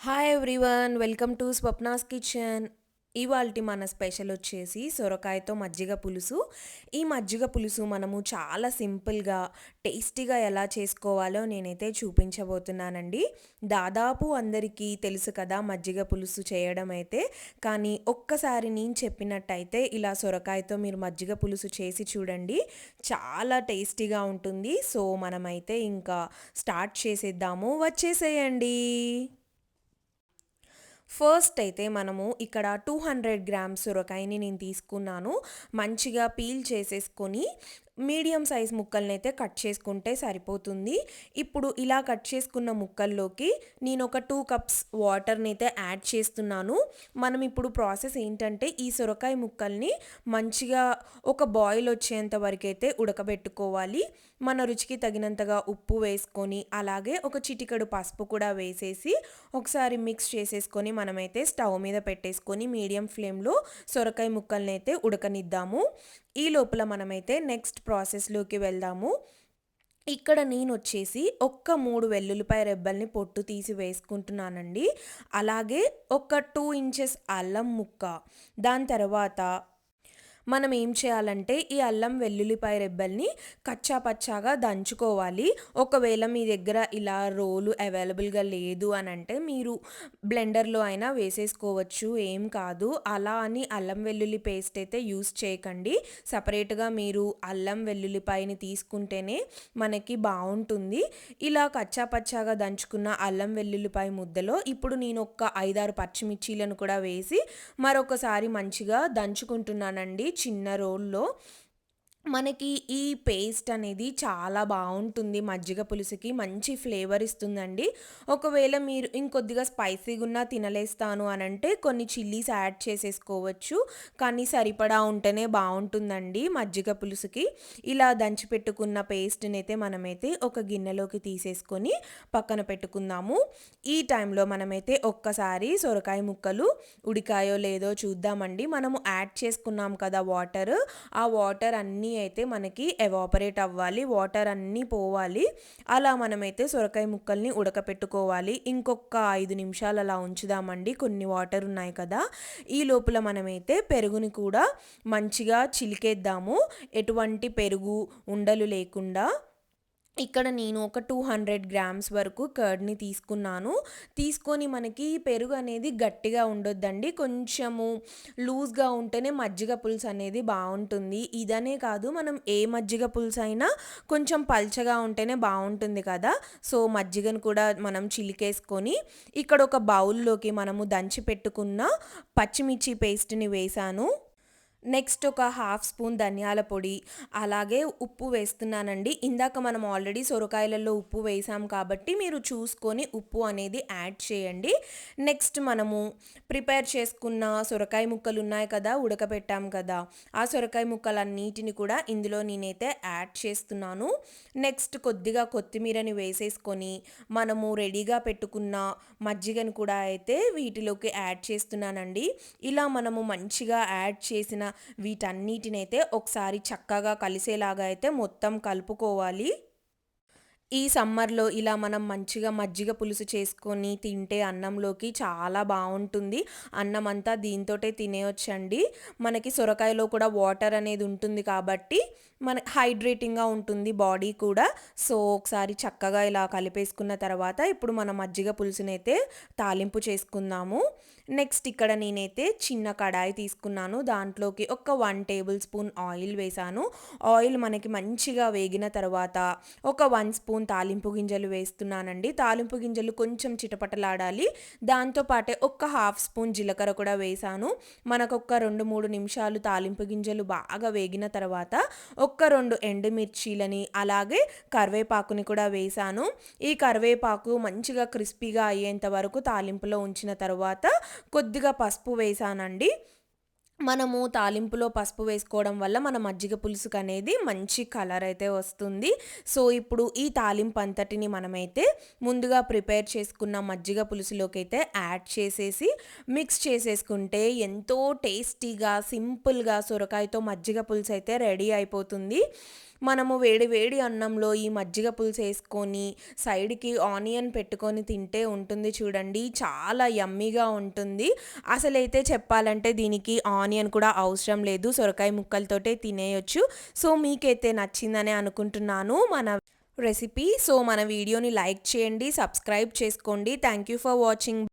Hi everyone, welcome to Swapna's kitchen. ఇవాల్టి మన special వచ్చేసి సొరకాయతో మజ్జిగ పులుసు. ఈ మజ్జిగ పులుసు మనము చాలా సింపుల్గా టేస్టీగా ఎలా చేసుకోవాలో నేనైతే చూపించబోతున్నానండి. దాదాపు అందరికీ తెలుసు కదా మజ్జిగ పులుసు చేయడం అయితే. కానీ ఒక్కసారి నేను చెప్పినట్టయితే ఇలా సొరకాయతో మీరు మజ్జిగ పులుసు చేసి చూడండి, చాలా టేస్టీగా ఉంటుంది. సో మనమైతే ఇంకా స్టార్ట్ చేసేద్దాము, వచ్చేసేయండి. ఫస్ట్ అయితే మనము ఇక్కడ 200 గ్రామ్స్ సొరకాయని నేను తీసుకున్నాను. మంచిగా పీల్ చేసేసుకొని మీడియం సైజ్ ముక్కలనైతే కట్ చేసుకుంటే సరిపోతుంది. ఇప్పుడు ఇలా కట్ చేసుకున్న ముక్కల్లోకి నేను ఒక 2 కప్స్ వాటర్ని అయితే యాడ్ చేస్తున్నాను. మనం ఇప్పుడు ప్రాసెస్ ఏంటంటే ఈ సొరకాయ ముక్కల్ని మంచిగా ఒక బాయిల్ వచ్చేంత వరకు అయితే ఉడకబెట్టుకోవాలి. మన రుచికి తగినంతగా ఉప్పు వేసుకొని అలాగే ఒక చిటికెడు పసుపు కూడా వేసేసి ఒకసారి మిక్స్ చేసేసుకొని మనమైతే స్టవ్ మీద పెట్టేసుకొని మీడియం ఫ్లేమ్లో సొరకాయ ముక్కల్ని అయితే ఉడకనిద్దాము. ఈ లోపల మనమైతే నెక్స్ట్ ప్రాసెస్లోకి వెళ్దాము. ఇక్కడ నేను వచ్చేసి ఒక్క 3 వెల్లుల్లిపాయ రెబ్బల్ని పొట్టు తీసి వేసుకుంటున్నానండి. అలాగే ఒక 2 ఇంచెస్ అల్లం ముక్క. దాని తర్వాత మనం ఏం చేయాలంటే ఈ అల్లం వెల్లుల్లిపాయ రెబ్బల్ని కచ్చా పచ్చాగా దంచుకోవాలి. ఒకవేళ మీ దగ్గర ఇలా రోలు అవైలబుల్గా లేదు అని అంటే మీరు బ్లెండర్లో అయినా వేసేసుకోవచ్చు, ఏం కాదు. అలా అని అల్లం వెల్లుల్లి పేస్ట్ అయితే యూస్ చేయకండి. సపరేట్గా మీరు అల్లం వెల్లుల్లిపాయని తీసుకుంటేనే మనకి బాగుంటుంది. ఇలా కచ్చా పచ్చాగా దంచుకున్న అల్లం వెల్లుల్లిపాయ ముద్దలో ఇప్పుడు నేను ఒక 5-6 పచ్చిమిర్చీలను కూడా వేసి మరొకసారి మంచిగా దంచుకుంటున్నానండి చిన్న రోల్లో. మనకి ఈ పేస్ట్ అనేది చాలా బాగుంటుంది, మజ్జిగ పులుసుకి మంచి ఫ్లేవర్ ఇస్తుందండి. ఒకవేళ మీరు ఇంకొద్దిగా స్పైసీగా ఉన్నా తినలేస్తాను అని అంటే కొన్ని చిల్లీస్ యాడ్ చేసేసుకోవచ్చు, కానీ సరిపడా ఉంటేనే బాగుంటుందండి మజ్జిగ పులుసుకి. ఇలా దంచి పెట్టుకున్న పేస్ట్ని అయితే మనమైతే ఒక గిన్నెలోకి తీసేసుకొని పక్కన పెట్టుకుందాము. ఈ టైంలో మనమైతే ఒక్కసారి సొరకాయ ముక్కలు ఉడికాయో లేదో చూద్దామండి. మనము యాడ్ చేసుకున్నాం కదా వాటర్, ఆ వాటర్ అన్నీ అయితే మనకి ఎవాపరేట్ అవ్వాలి, వాటర్ అన్నీ పోవాలి. అలా మనమైతే సొరకాయ ముక్కల్ని ఉడకపెట్టుకోవాలి. ఇంకొక 5 నిమిషాలు అలా ఉంచుదామండి, కొన్ని వాటర్ ఉన్నాయి కదా. ఈ లోపల మనమైతే పెరుగుని కూడా మంచిగా చిలికేద్దాము, ఎటువంటి పెరుగు ఉండలు లేకుండా. ఇక్కడ నేను ఒక 200 గ్రామ్స్ వరకు కర్డ్ని తీసుకొని మనకి పెరుగు అనేది గట్టిగా ఉండొద్దండి, కొంచెము లూజ్గా ఉంటేనే మజ్జిగ పులుసు అనేది బాగుంటుంది. ఇదనే కాదు, మనం ఏ మజ్జిగ పులుసు అయినా కొంచెం పల్చగా ఉంటేనే బాగుంటుంది కదా. సో మజ్జిగను కూడా మనం చిలికేసుకొని ఇక్కడ ఒక బౌల్లోకి మనము దంచి పెట్టుకున్న పచ్చిమిర్చి పేస్ట్ని వేసాను. నెక్స్ట్ ఒక 1/2 స్పూన్ ధనియాల పొడి, అలాగే ఉప్పు వేస్తున్నానండి. ఇందాక మనం ఆల్రెడీ సొరకాయలలో ఉప్పు వేసాం కాబట్టి మీరు చూసుకొని ఉప్పు అనేది యాడ్ చేయండి. నెక్స్ట్ మనము ప్రిపేర్ చేసుకున్న సొరకాయ ముక్కలు ఉన్నాయి కదా, ఉడకపెట్టాం కదా, ఆ సొరకాయ ముక్కలన్నిటిని కూడా ఇందులో నేనైతే యాడ్ చేస్తున్నాను. నెక్స్ట్ కొద్దిగా కొత్తిమీరని వేసేసుకొని మనము రెడీగా పెట్టుకున్న మజ్జిగను కూడా అయితే వీటిలోకి యాడ్ చేస్తున్నానండి. ఇలా మనము మంచిగా యాడ్ చేసిన వీటన్నిటినైతే ఒకసారి చక్కగా కలిసేలాగా అయితే మొత్తం కలుపుకోవాలి. ఈ సమ్మర్లో ఇలా మనం మంచిగా మజ్జిగ పులుసు చేసుకొని తింటే అన్నంలోకి చాలా బాగుంటుంది. అన్నం అంతా దీంతోటే తినేయొచ్చండి. మనకి సొరకాయలో కూడా వాటర్ అనేది ఉంటుంది కాబట్టి మన హైడ్రేటింగ్గా ఉంటుంది బాడీ కూడా. సో ఒకసారి చక్కగా ఇలా కలిపేసుకున్న తర్వాత ఇప్పుడు మన మజ్జిగ పులుసునైతే తాలింపు చేసుకుందాము. నెక్స్ట్ ఇక్కడ నేనైతే చిన్న కడాయి తీసుకున్నాను, దాంట్లోకి ఒక 1 టేబుల్ స్పూన్ ఆయిల్ వేసాను. ఆయిల్ మనకి మంచిగా వేగిన తర్వాత ఒక 1 స్పూన్ తాలింపు గింజలు వేస్తున్నానండి. తాలింపు గింజలు కొంచెం చిటపటలాడాలి. దాంతోపాటే ఒక 1/2 స్పూన్ జీలకర్ర కూడా వేసాను. మనకు ఒక 2-3 నిమిషాలు తాలింపు గింజలు బాగా వేగిన తర్వాత ఒక 2 ఎండుమిర్చీలని అలాగే కరివేపాకుని కూడా వేసాను. ఈ కరివేపాకు మంచిగా క్రిస్పీగా అయ్యేంత వరకు తాలింపులో ఉంచిన తర్వాత కొద్దిగా పసుపు వేసానండి. మనము తాలింపులో పసుపు వేసుకోవడం వల్ల మన మజ్జిగ పులుసుకు అనేది మంచి కలర్ అయితే వస్తుంది. సో ఇప్పుడు ఈ తాలింపు అంతటిని మనమైతే ముందుగా ప్రిపేర్ చేసుకున్న మజ్జిగ పులుసులోకి అయితే యాడ్ చేసేసి మిక్స్ చేసేసుకుంటే ఎంతో టేస్టీగా సింపుల్గా సొరకాయతో మజ్జిగ పులుసు అయితే రెడీ అయిపోతుంది. మనము వేడి వేడి అన్నంలో ఈ మజ్జిగ పులుసు వేసుకొని సైడ్‌కి ఆనియన్ పెట్టుకొని తింటే ఉంటుంది చూడండి. చాలా యమ్మీగా ఉంటుంది. అసలైతే చెప్పాలంటే దీనికి ఆనియన్ కూడా అవసరం లేదు. సొరకాయ ముక్కలతోటే తినేయొచ్చు. సో, మీకైతే నచ్చిందనే అనుకుంటున్నాను మన రెసిపీ. సో, మన వీడియోని లైక్ చేయండి, సబ్స్క్రైబ్ చేసుకోండి. Thank you for watching.